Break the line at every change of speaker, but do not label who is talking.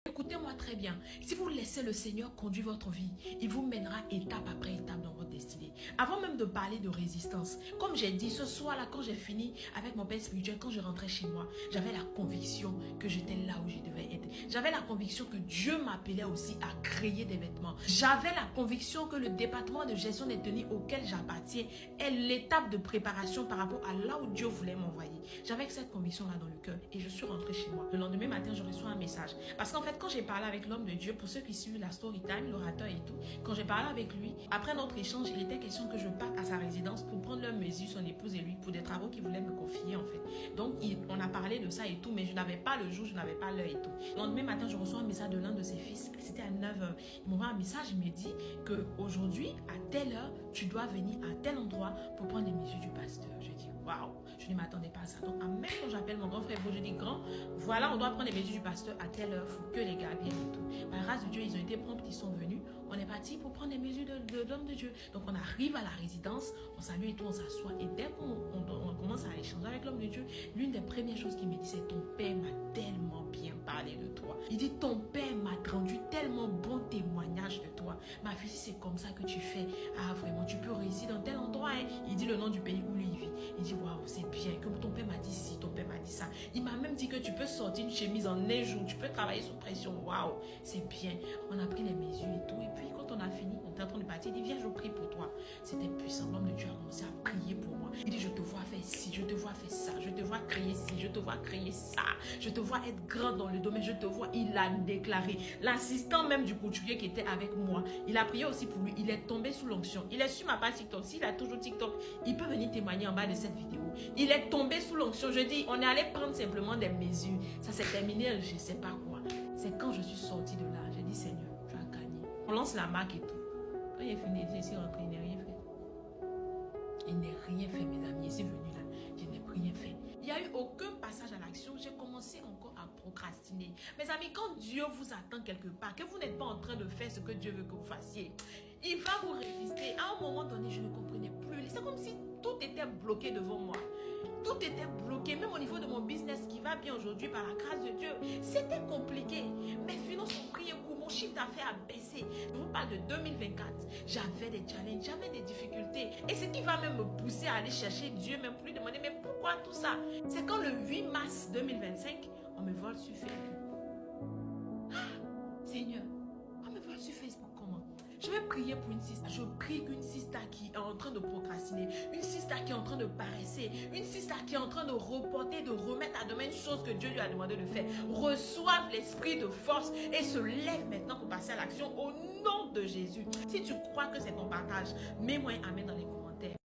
Écoutez-moi très bien. Si vous laissez le Seigneur conduire votre vie, il vous mènera étape après étape dans votre destinée. Avant même de parler de résistance, comme j'ai dit ce soir-là, quand j'ai fini avec mon père spirituel, quand je rentrais chez moi, j'avais la conviction que j'étais là où je devais être. J'avais la conviction que Dieu m'appelait aussi à créer des vêtements. J'avais la conviction que le département de gestion des tenues auquel j'appartiens est l'étape de préparation par rapport à là où Dieu voulait m'envoyer. J'avais cette conviction-là dans le cœur et je suis rentrée chez moi. Le lendemain matin, je reçois un message. Parce qu'en fait, quand j'ai parlé avec l'homme de Dieu, pour ceux qui suivent la story time, l'orateur et tout, quand j'ai parlé avec lui, après notre échange, il était question que je parte à sa résidence pour prendre leur mesure, son épouse et lui, pour des travaux qu'il voulait me confier en fait. Donc, on a parlé de ça et tout, mais je n'avais pas le jour, je n'avais pas l'heure et tout. Le lendemain matin, je reçois un message de l'un de ses fils. C'était à 9h. Il m'envoie un message, il me dit qu'aujourd'hui, à telle heure, tu dois venir à tel endroit pour prendre les mesures du pasteur. Je dis, waouh, je ne m'attendais pas à ça. Donc, même quand j'appelle mon grand frère, je dis, grand, voilà, on doit prendre les mesures du pasteur à telle heure, il faut que les gars viennent et tout. Par la grâce de Dieu, ils ont été prompts, ils sont venus. On est parti pour prendre les mesures de l'homme de Dieu. Donc, on arrive à la résidence, on salue et tout, on s'assoit. Et dès qu'on commence à échanger avec l'homme de Dieu, l'une des premières choses qu'il me dit, c'est ton père m'a tellement bien parlé de toi. Il dit, ton père m'a rendu tellement bon témoignage de toi. Ma fille, c'est comme ça que tu fais. Ah, vraiment, tu peux réussir dans tel endroit. Hein. Il dit le nom du pays où lui il vit. Il dit, waouh, c'est bien. Comme ton père m'a dit ci, ton père m'a dit ça. Il m'a même dit que tu peux sortir une chemise en un jour. Tu peux travailler sous pression. Waouh, c'est bien. On a pris les mesures et tout. Et puis, quand on a fini, on était en train de partir. Il dit, viens, je prie pour toi. C'était puissant. L'homme de Dieu a commencé à prier pour moi. Il dit, je te vois faire ci, je te vois faire ça, je te vois créer ci, je te vois créer ça. Je te vois être grand dans le domaine, je te vois. Il a déclaré. L'assistant même du couturier qui était avec moi, il a prié aussi pour lui. Il est tombé sous l'onction. Il est sur ma page TikTok. S'il a toujours TikTok, il peut venir témoigner en bas de cette vidéo. Il est tombé sous l'onction. Je dis, on est allé prendre simplement des mesures. Ça s'est terminé, je ne sais pas quoi. C'est quand je suis sortie de là, j'ai dit, Seigneur, tu as gagné. On lance la marque et tout. Quand il est fini, je suis rentrée, il n'a rien fait. Il n'a rien fait, mes amis. Je suis venue là, je n'ai rien fait. Il n'y a eu aucun passage à l'action. J'ai commencé encore à procrastiner. Mes amis, quand Dieu vous attend quelque part, que vous n'êtes pas en train de faire ce que Dieu veut que vous fassiez, il va vous résister. À un moment donné, je ne comprenais plus. C'est comme si tout était bloqué devant moi. Tout était bloqué, même au niveau de mon business qui va bien aujourd'hui par la grâce de Dieu. C'était compliqué. Mes finances ont pris un coup, mon chiffre d'affaires a baissé. Je vous parle de 2024. J'avais des challenges, j'avais des difficultés. Et ce qui va même me pousser à aller chercher Dieu, même pour lui demander, mais pourquoi tout ça? C'est quand le 8 mars 2025, on me vole sur Facebook. Ah, Seigneur, on me vole sur Facebook comment? Je vais prier pour une sista. Je prie qu'une sista qui est en train de procrastiner, une sista qui est en train de paresser, une sista qui est en train de reporter, de remettre à demain une chose que Dieu lui a demandé de faire, reçoive l'esprit de force et se lève maintenant pour passer à l'action au nom de Jésus. Si tu crois que c'est ton partage, mets-moi un amen dans les commentaires.